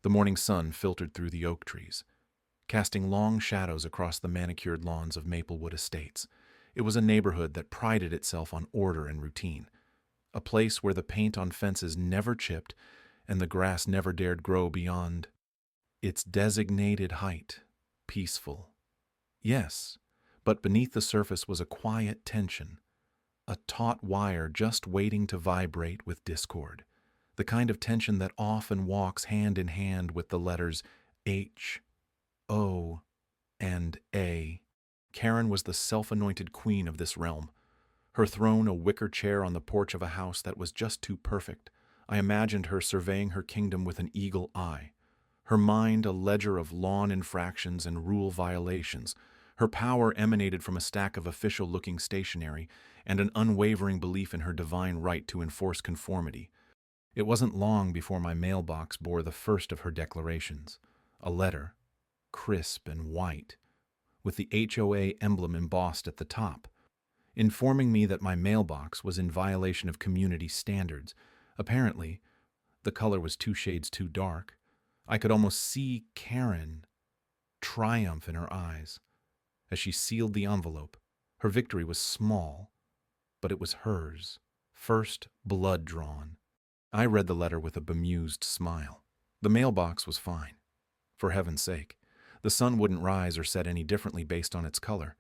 The morning sun filtered through the oak trees, casting long shadows across the manicured lawns of Maplewood Estates. It was a neighborhood that prided itself on order and routine, a place where the paint on fences never chipped and the grass never dared grow beyond its designated height. Peaceful. Yes, but beneath the surface was a quiet tension, a taut wire just waiting to vibrate with discord, the kind of tension that often walks hand in hand with the letters H, O, and A. Karen was the self-anointed queen of this realm, her throne a wicker chair on the porch of a house that was just too perfect. I imagined her surveying her kingdom with an eagle eye, her mind a ledger of lawn infractions and rule violations. Her power emanated from a stack of official-looking stationery and an unwavering belief in her divine right to enforce conformity. It wasn't long before my mailbox bore the first of her declarations, a letter, crisp and white, with the HOA emblem embossed at the top, informing me that my mailbox was in violation of community standards. Apparently, the color was 2 shades too dark. I could almost see Karen triumph in her eyes as she sealed the envelope. Her victory was small, but it was hers, first blood drawn. I read the letter with a bemused smile. The mailbox was fine. For heaven's sake, the sun wouldn't rise or set any differently based on its color,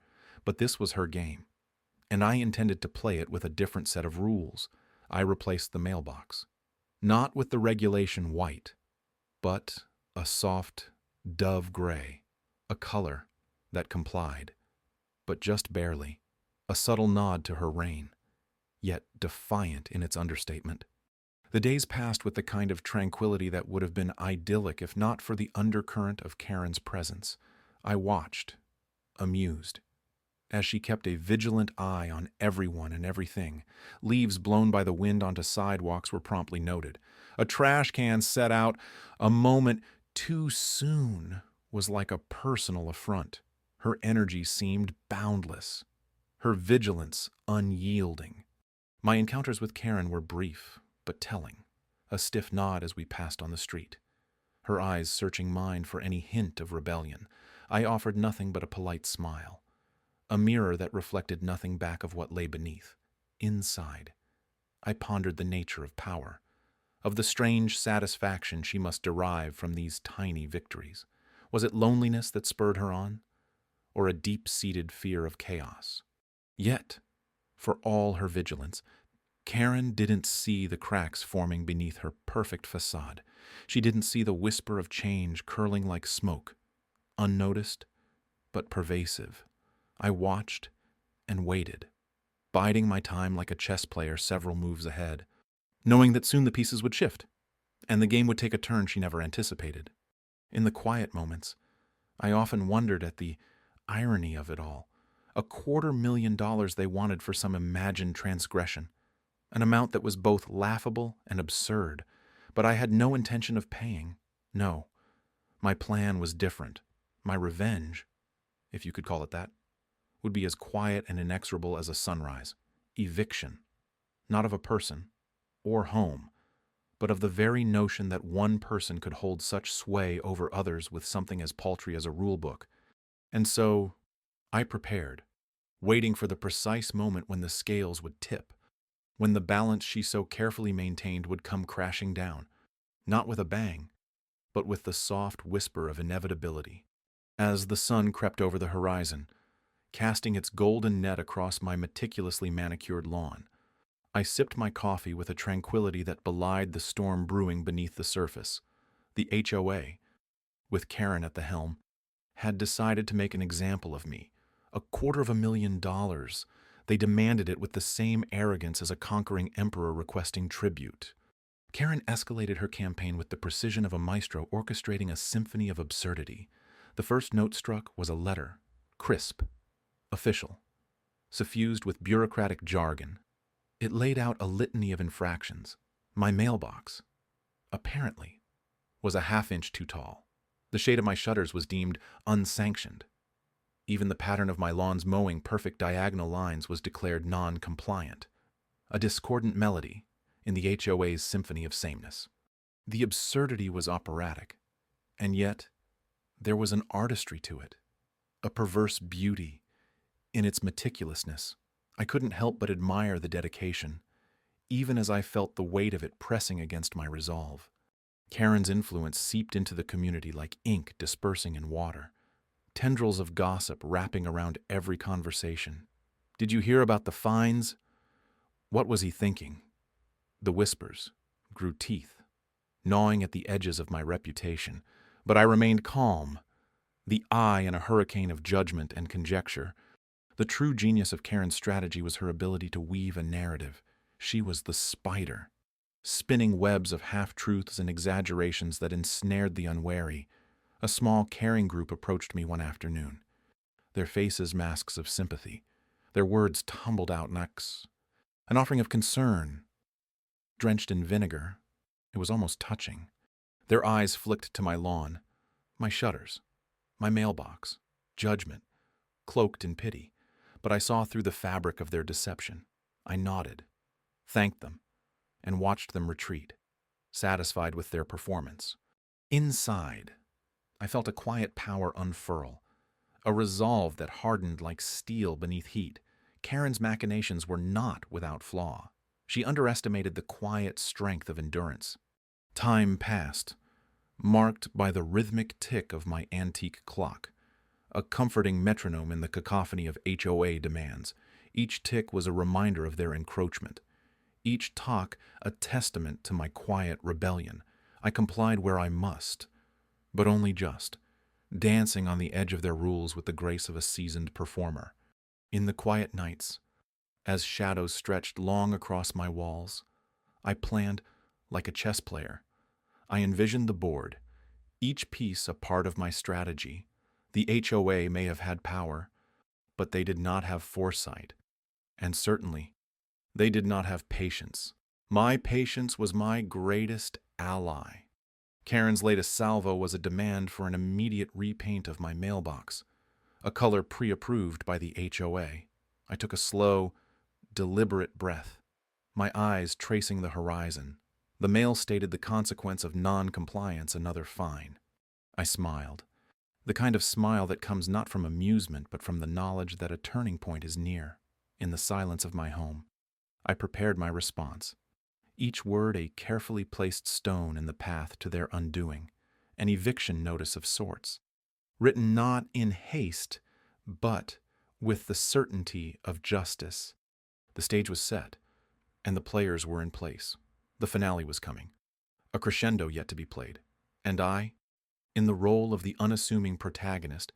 but this was her game, and I intended to play it with a different set of rules. I replaced the mailbox, not with the regulation white, but a soft dove gray, a color that complied, but just barely, a subtle nod to her reign, yet defiant in its understatement. The days passed with the kind of tranquility that would have been idyllic if not for the undercurrent of Karen's presence. I watched, amused, as she kept a vigilant eye on everyone and everything. Leaves blown by the wind onto sidewalks were promptly noted. A trash can set out a moment too soon was like a personal affront. Her energy seemed boundless, her vigilance unyielding. My encounters with Karen were brief, but telling. A stiff nod as we passed on the street, her eyes searching mine for any hint of rebellion. I offered nothing but a polite smile, a mirror that reflected nothing back of what lay beneath. Inside, I pondered the nature of power, of the strange satisfaction she must derive from these tiny victories. Was it loneliness that spurred her on, or a deep-seated fear of chaos? Yet, for all her vigilance, Karen didn't see the cracks forming beneath her perfect facade. She didn't see the whisper of change curling like smoke, unnoticed but pervasive. I watched and waited, biding my time like a chess player several moves ahead, knowing that soon the pieces would shift, and the game would take a turn she never anticipated. In the quiet moments, I often wondered at the irony of it all. $250,000 they wanted for some imagined transgression, an amount that was both laughable and absurd, but I had no intention of paying. No, my plan was different. My revenge, if you could call it that, would be as quiet and inexorable as a sunrise. Eviction, not of a person or home, but of the very notion that one person could hold such sway over others with something as paltry as a rule book. And so I prepared, waiting for the precise moment when the scales would tip, when the balance she so carefully maintained would come crashing down, not with a bang, but with the soft whisper of inevitability. As the sun crept over the horizon, casting its golden net across my meticulously manicured lawn, I sipped my coffee with a tranquility that belied the storm brewing beneath the surface. The HOA, with Karen at the helm, had decided to make an example of me. $250,000. They demanded it with the same arrogance as a conquering emperor requesting tribute. Karen escalated her campaign with the precision of a maestro orchestrating a symphony of absurdity. The first note struck was a letter, crisp, official, suffused with bureaucratic jargon. It laid out a litany of infractions. My mailbox, apparently, was a half-inch too tall. The shade of my shutters was deemed unsanctioned. Even the pattern of my lawn's mowing perfect diagonal lines was declared non-compliant, a discordant melody in the HOA's symphony of sameness. The absurdity was operatic, And yet, there was an artistry to it, a perverse beauty in its meticulousness. I couldn't help but admire the dedication, even as I felt the weight of it pressing against my resolve. Karen's influence seeped into the community like ink dispersing in water, tendrils of gossip wrapping around every conversation. Did you hear about the fines? What was he thinking? The whispers grew teeth, gnawing at the edges of my reputation, but I remained calm, the eye in a hurricane of judgment and conjecture. The true genius of Karen's strategy was her ability to weave a narrative. She was the spider, spinning webs of half-truths and exaggerations that ensnared the unwary. A small, caring group approached me one afternoon, their faces masks of sympathy, their words tumbled out next. An offering of concern, drenched in vinegar. It was almost touching. Their eyes flicked to my lawn, my shutters, my mailbox, judgment, cloaked in pity. But I saw through the fabric of their deception. I nodded, thanked them, and watched them retreat, satisfied with their performance. Inside, I felt a quiet power unfurl, a resolve that hardened like steel beneath heat. Karen's machinations were not without flaw. She underestimated the quiet strength of endurance. Time passed, marked by the rhythmic tick of my antique clock, a comforting metronome in the cacophony of HOA demands. Each tick was a reminder of their encroachment, each talk a testament to my quiet rebellion. I complied where I must, but only just, dancing on the edge of their rules with the grace of a seasoned performer. In the quiet nights, as shadows stretched long across my walls, I planned like a chess player. I envisioned the board, each piece a part of my strategy. The HOA may have had power, but they did not have foresight, and certainly they did not have patience. My patience was my greatest ally. Karen's latest salvo was a demand for an immediate repaint of my mailbox, a color pre-approved by the HOA. I took a slow, deliberate breath, my eyes tracing the horizon. The mail stated the consequence of non-compliance, another fine. I smiled, the kind of smile that comes not from amusement but from the knowledge that a turning point is near. In the silence of my home, I prepared my response, each word a carefully placed stone in the path to their undoing, an eviction notice of sorts, written not in haste, but with the certainty of justice. The stage was set, and the players were in place. The finale was coming, a crescendo yet to be played, and I, in the role of the unassuming protagonist,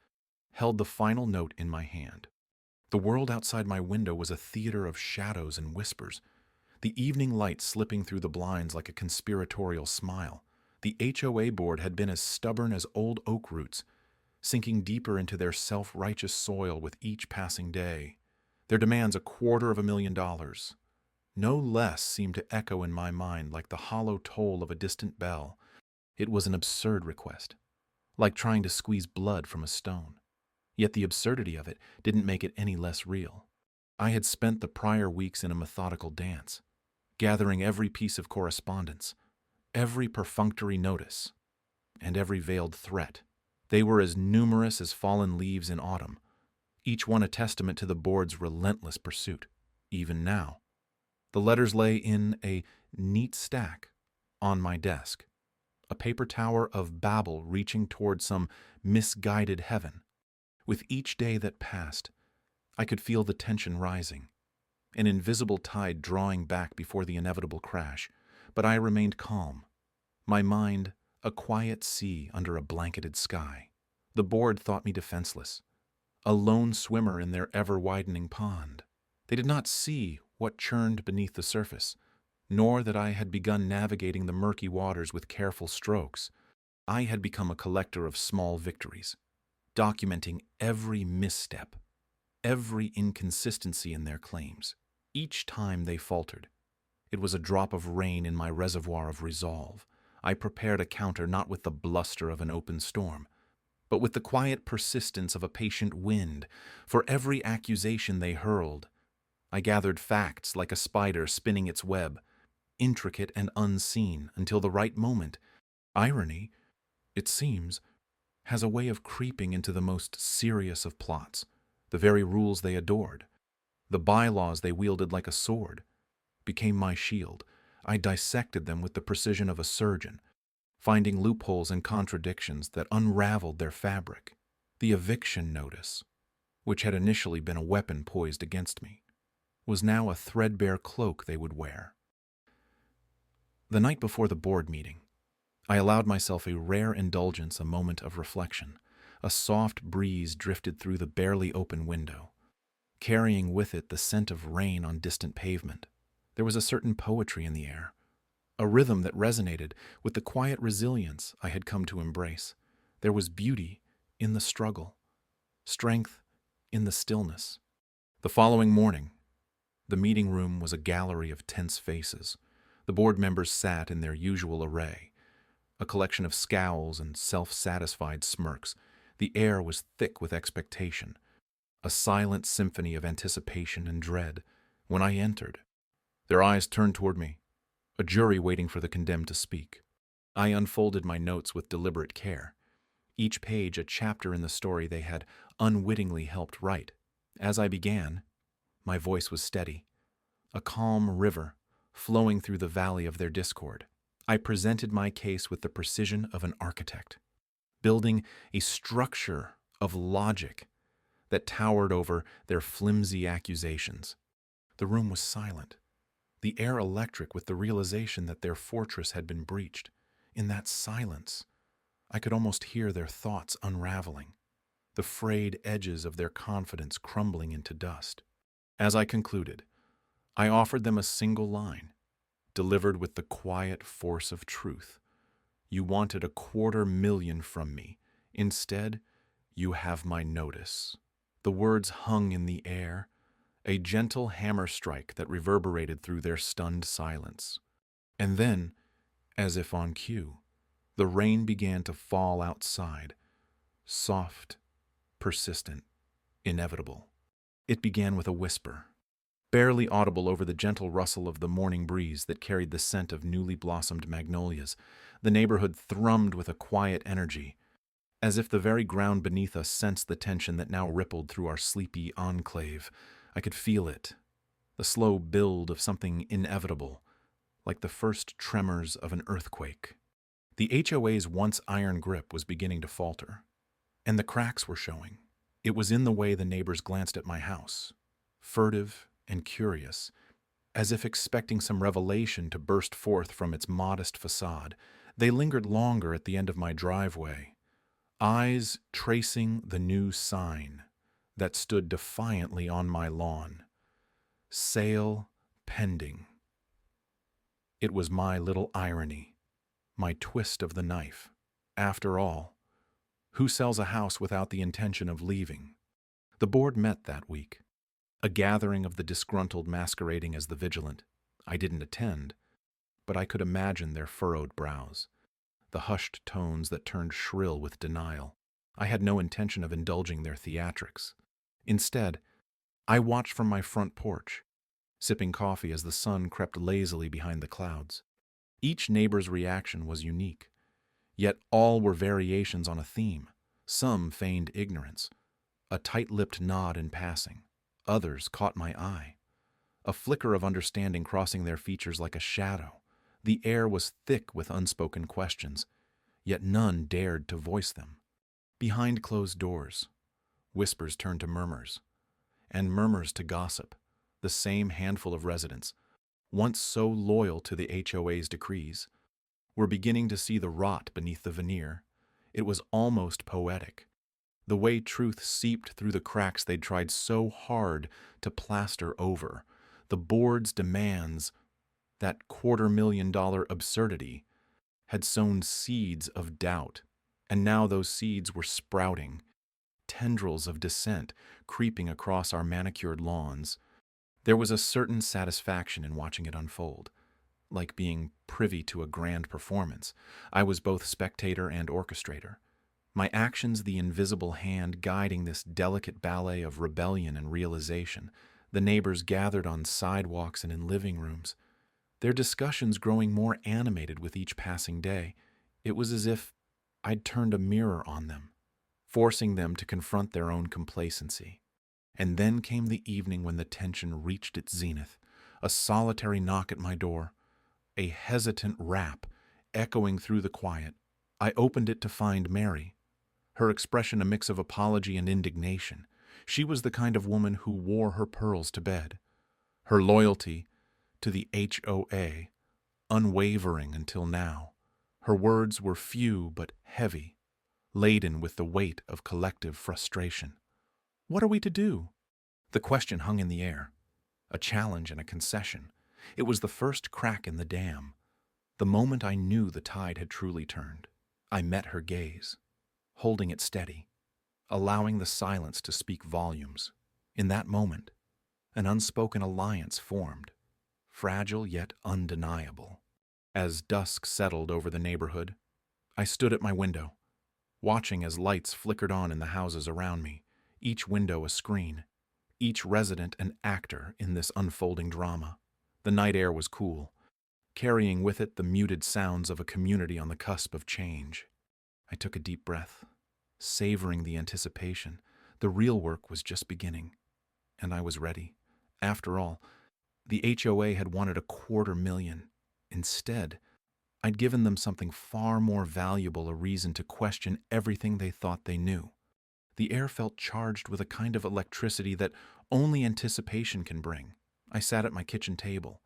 held the final note in my hand. The world outside my window was a theater of shadows and whispers, the evening light slipping through the blinds like a conspiratorial smile. The HOA board had been as stubborn as old oak roots, sinking deeper into their self-righteous soil with each passing day. Their demands $250,000. No less seemed to echo in my mind like the hollow toll of a distant bell. It was an absurd request, like trying to squeeze blood from a stone. Yet the absurdity of it didn't make it any less real. I had spent the prior weeks in a methodical dance, gathering every piece of correspondence, every perfunctory notice, and every veiled threat. They were as numerous as fallen leaves in autumn, each one a testament to the board's relentless pursuit. Even now, the letters lay in a neat stack on my desk, a paper tower of babble reaching toward some misguided heaven. With each day that passed, I could feel the tension rising, an invisible tide drawing back before the inevitable crash, but I remained calm, my mind a quiet sea under a blanketed sky. The board thought me defenseless, a lone swimmer in their ever-widening pond. They did not see what churned beneath the surface, nor that I had begun navigating the murky waters with careful strokes. I had become a collector of small victories, documenting every misstep, every inconsistency in their claims. Each time they faltered, it was a drop of rain in my reservoir of resolve. I prepared a counter not with the bluster of an open storm, but with the quiet persistence of a patient wind. For every accusation they hurled, I gathered facts like a spider spinning its web, intricate and unseen, until the right moment, irony, it seems, has a way of creeping into the most serious of plots, the very rules they adored. The bylaws they wielded like a sword became my shield. I dissected them with the precision of a surgeon, finding loopholes and contradictions that unraveled their fabric. The eviction notice, which had initially been a weapon poised against me, was now a threadbare cloak they would wear. The night before the board meeting, I allowed myself a rare indulgence, a moment of reflection. A soft breeze drifted through the barely open window, carrying with it the scent of rain on distant pavement. There was a certain poetry in the air, a rhythm that resonated with the quiet resilience I had come to embrace. There was beauty in the struggle, strength in the stillness. The following morning, the meeting room was a gallery of tense faces. The board members sat in their usual array, a collection of scowls and self-satisfied smirks. The air was thick with expectation, a silent symphony of anticipation and dread. When I entered, their eyes turned toward me, a jury waiting for the condemned to speak. I unfolded my notes with deliberate care, each page a chapter in the story they had unwittingly helped write. As I began, my voice was steady, a calm river flowing through the valley of their discord. I presented my case with the precision of an architect, building a structure of logic that towered over their flimsy accusations. The room was silent, the air electric with the realization that their fortress had been breached. In that silence, I could almost hear their thoughts unraveling, the frayed edges of their confidence crumbling into dust. As I concluded, I offered them a single line, delivered with the quiet force of truth. You wanted $250,000 from me. Instead, you have my notice. The words hung in the air, a gentle hammer strike that reverberated through their stunned silence. And then, as if on cue, the rain began to fall outside, soft, persistent, inevitable. It began with a whisper, barely audible over the gentle rustle of the morning breeze that carried the scent of newly blossomed magnolias. The neighborhood thrummed with a quiet energy, as if the very ground beneath us sensed the tension that now rippled through our sleepy enclave. I could feel it, the slow build of something inevitable, like the first tremors of an earthquake. The HOA's once iron grip was beginning to falter, and the cracks were showing. It was in the way the neighbors glanced at my house, furtive and curious, as if expecting some revelation to burst forth from its modest facade. They lingered longer at the end of my driveway, eyes tracing the new sign that stood defiantly on my lawn. Sale pending. It was my little irony, my twist of the knife. After all, who sells a house without the intention of leaving? The board met that week, a gathering of the disgruntled masquerading as the vigilant. I didn't attend, but I could imagine their furrowed brows, the hushed tones that turned shrill with denial. I had no intention of indulging their theatrics. Instead, I watched from my front porch, sipping coffee as the sun crept lazily behind the clouds. Each neighbor's reaction was unique, yet all were variations on a theme. Some feigned ignorance, a tight-lipped nod in passing. Others caught my eye, a flicker of understanding crossing their features like a shadow. The air was thick with unspoken questions, yet none dared to voice them. Behind closed doors, whispers turned to murmurs, and murmurs to gossip. The same handful of residents, once so loyal to the HOA's decrees, were beginning to see the rot beneath the veneer. It was almost poetic, the way truth seeped through the cracks they'd tried so hard to plaster over. The board's demands, that $250,000 absurdity, had sown seeds of doubt, and now those seeds were sprouting, tendrils of dissent creeping across our manicured lawns. There was a certain satisfaction in watching it unfold, like being privy to a grand performance. I was both spectator and orchestrator, my actions the invisible hand guiding this delicate ballet of rebellion and realization. The neighbors gathered on sidewalks and in living rooms, their discussions growing more animated with each passing day. It was as if I'd turned a mirror on them, forcing them to confront their own complacency. And then came the evening when the tension reached its zenith. A solitary knock at my door, a hesitant rap echoing through the quiet. I opened it to find Mary, her expression a mix of apology and indignation. She was the kind of woman who wore her pearls to bed, her loyalty to the HOA unwavering until now. Her words were few but heavy, laden with the weight of collective frustration. What are we to do? The question hung in the air, a challenge and a concession. It was the first crack in the dam, the moment I knew the tide had truly turned. I met her gaze, holding it steady, allowing the silence to speak volumes. In that moment, an unspoken alliance formed, fragile yet undeniable. As dusk settled over the neighborhood, I stood at my window, watching as lights flickered on in the houses around me, each window a screen, each resident an actor in this unfolding drama. The night air was cool, carrying with it the muted sounds of a community on the cusp of change. I took a deep breath, savoring the anticipation. The real work was just beginning, and I was ready. After all, the HOA had wanted $250,000. Instead, I'd given them something far more valuable, a reason to question everything they thought they knew. The air felt charged with a kind of electricity that only anticipation can bring. I sat at my kitchen table,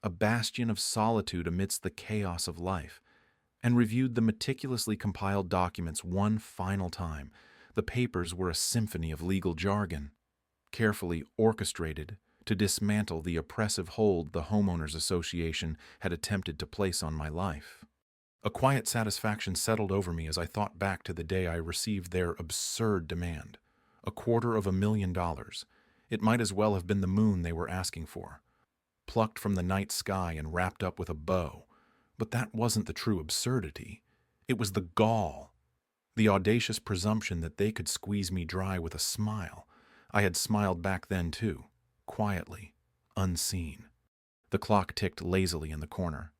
a bastion of solitude amidst the chaos of life, and reviewed the meticulously compiled documents one final time. The papers were a symphony of legal jargon, carefully orchestrated to dismantle the oppressive hold the Homeowners Association had attempted to place on my life. A quiet satisfaction settled over me as I thought back to the day I received their absurd demand. $250,000. It might as well have been the moon they were asking for, plucked from the night sky and wrapped up with a bow. But that wasn't the true absurdity. It was the gall, the audacious presumption that they could squeeze me dry with a smile. I had smiled back then too, quietly, unseen. The clock ticked lazily in the corner,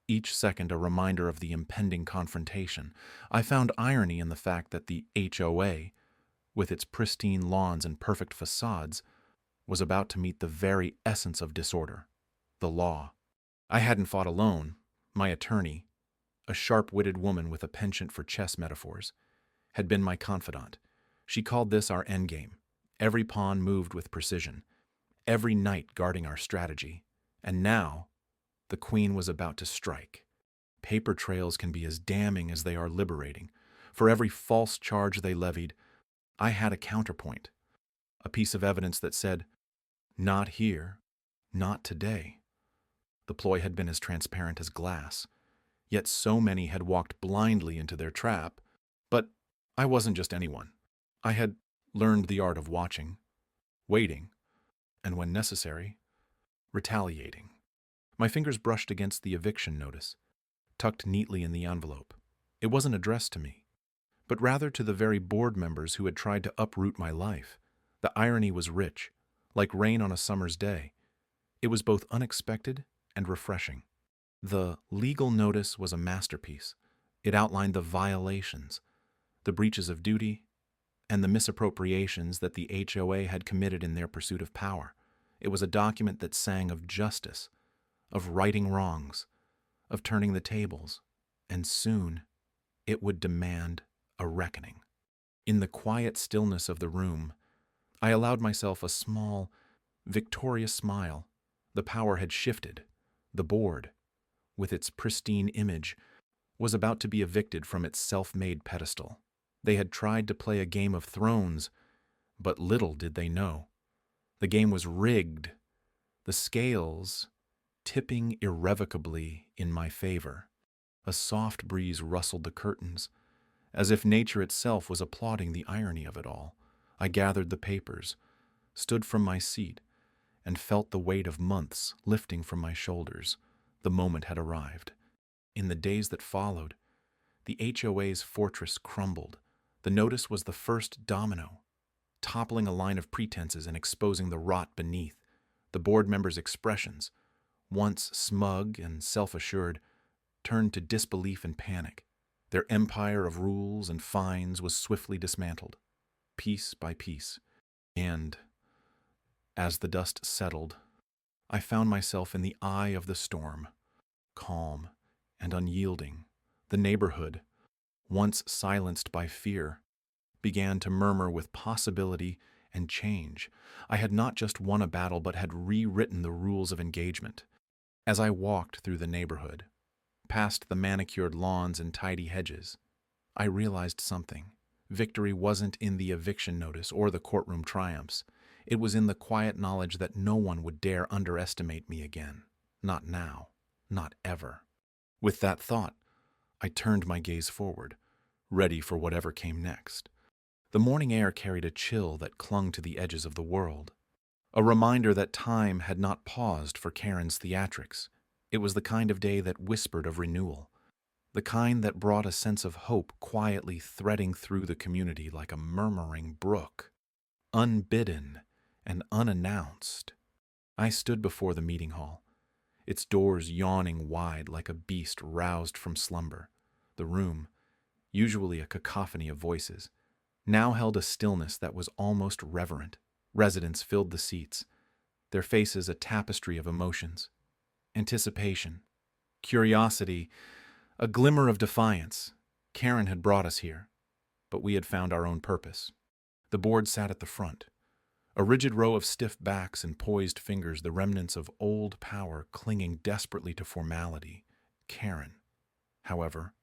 each second a reminder of the impending confrontation. I found irony in the fact that the HOA, with its pristine lawns and perfect facades, was about to meet the very essence of disorder, the law. I hadn't fought alone. My attorney, a sharp-witted woman with a penchant for chess metaphors, had been my confidant. She called this our endgame. Every pawn moved with precision, every knight guarding our strategy. And now, the queen was about to strike. Paper trails can be as damning as they are liberating. For every false charge they levied, I had a counterpoint, a piece of evidence that said, "Not here, not today." The ploy had been as transparent as glass, yet so many had walked blindly into their trap. But I wasn't just anyone. I had learned the art of watching, waiting, and when necessary, retaliating. My fingers brushed against the eviction notice, tucked neatly in the envelope. It wasn't addressed to me, but rather to the very board members who had tried to uproot my life. The irony was rich, like rain on a summer's day. It was both unexpected and refreshing. The legal notice was a masterpiece. It outlined the violations, the breaches of duty, and the misappropriations that the HOA had committed in their pursuit of power. It was a document that sang of justice, of righting wrongs, of turning the tables, and soon it would demand a reckoning. In the quiet stillness of the room, I allowed myself a small, victorious smile. The power had shifted. The board, with its pristine image, was about to be evicted from its self-made pedestal. They had tried to play a game of thrones, but little did they know. The game was rigged, the scales tipping irrevocably in my favor. A soft breeze rustled the curtains, as if nature itself was applauding the irony of it all. I gathered the papers, stood from my seat, and felt the weight of months lifting from my shoulders. The moment had arrived. In the days that followed, the HOA's fortress crumbled. The notice was the first domino, toppling a line of pretenses and exposing the rot beneath. The board members' expressions, once smug and self-assured, turned to disbelief and panic. Their empire of rules and fines was swiftly dismantled, piece by piece. And, as the dust settled, I found myself in the eye of the storm, calm and unyielding. The neighborhood, once silenced by fear, began to murmur with possibility and change. I had not just won a battle, but had rewritten the rules of engagement. As I walked through the neighborhood, past the manicured lawns and tidy hedges, I realized something. Victory wasn't in the eviction notice or the courtroom triumphs. It was in the quiet knowledge that no one would dare underestimate me again. Not now. Not ever. With that thought, I turned my gaze forward, ready for whatever came next. The morning air carried a chill that clung to the edges of the world, a reminder that time had not paused for Karen's theatrics. It was the kind of day that whispered of renewal, the kind that brought a sense of hope quietly threading through the community like a murmuring brook, unbidden and unannounced. I stood before the meeting hall, its doors yawning wide like a beast roused from slumber. The room, usually a cacophony of voices, now held a stillness that was almost reverent. Residents filled the seats, their faces a tapestry of emotions. Anticipation, curiosity, a glimmer of defiance. Karen had brought us here, but we had found our own purpose. The board sat at the front, a rigid row of stiff backs and poised fingers, the remnants of old power clinging desperately to formality. Karen, however,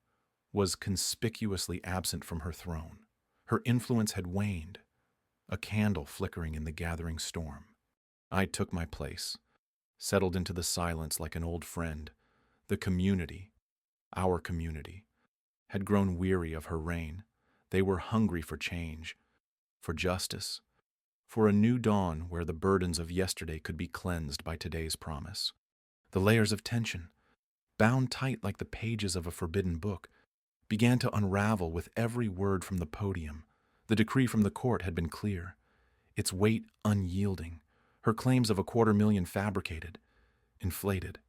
was conspicuously absent from her throne. Her influence had waned, a candle flickering in the gathering storm. I took my place, settled into the silence like an old friend. The community, our community, had grown weary of her reign. They were hungry for change, for justice, for a new dawn where the burdens of yesterday could be cleansed by today's promise. The layers of tension, bound tight like the pages of a forbidden book, began to unravel with every word from the podium. The decree from the court had been clear, its weight unyielding, her claims of 250,000 fabricated, inflated,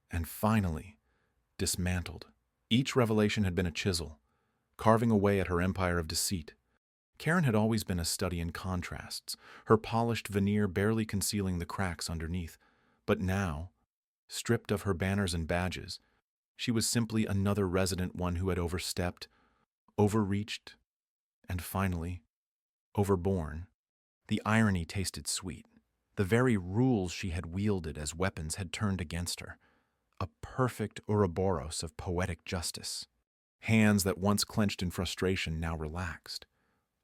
and finally dismantled. Each revelation had been a chisel, carving away at her empire of deceit. Karen had always been a study in contrasts, her polished veneer barely concealing the cracks underneath. But now, stripped of her banners and badges, she was simply another resident, one who had overstepped, overreached, and finally, overborne. The irony tasted sweet. The very rules she had wielded as weapons had turned against her. A perfect Ouroboros of poetic justice. Hands that once clenched in frustration now relaxed.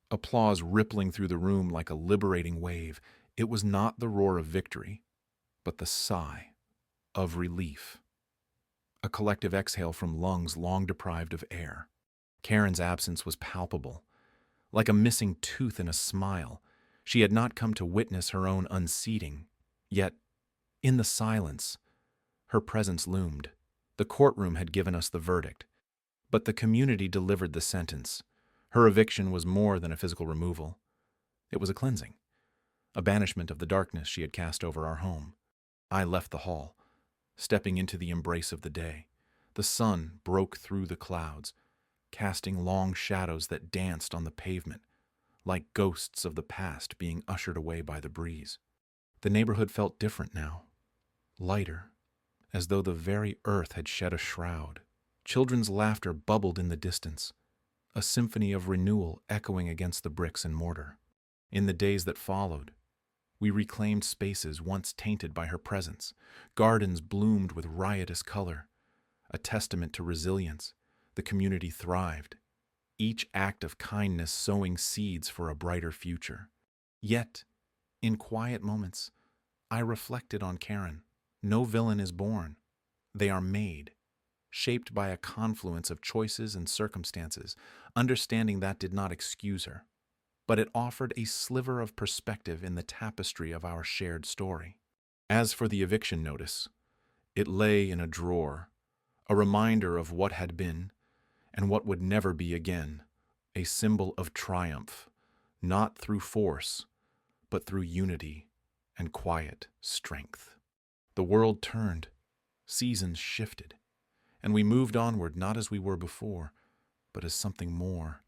Applause rippling through the room like a liberating wave. It was not the roar of victory, but the sigh of relief. A collective exhale from lungs long deprived of air. Karen's absence was palpable, like a missing tooth in a smile. She had not come to witness her own unseating, yet, in the silence, her presence loomed. The courtroom had given us the verdict, but the community delivered the sentence. Her eviction was more than a physical removal. It was a cleansing, a banishment of the darkness she had cast over our home. I left the hall, stepping into the embrace of the day. The sun broke through the clouds, casting long shadows that danced on the pavement, like ghosts of the past being ushered away by the breeze. The neighborhood felt different now, lighter, as though the very earth had shed a shroud. Children's laughter bubbled in the distance, a symphony of renewal echoing against the bricks and mortar. In the days that followed, we reclaimed spaces once tainted by her presence. Gardens bloomed with riotous color, a testament to resilience. The community thrived, each act of kindness sowing seeds for a brighter future. Yet, in quiet moments, I reflected on Karen. No villain is born. They are made, shaped by a confluence of choices and circumstances. Understanding that did not excuse her, but it offered a sliver of perspective in the tapestry of our shared story. As for the eviction notice, it lay in a drawer, a reminder of what had been and what would never be again, a symbol of triumph, not through force, but through unity and quiet strength. The world turned, seasons shifted, and we moved onward not as we were before, but as something more.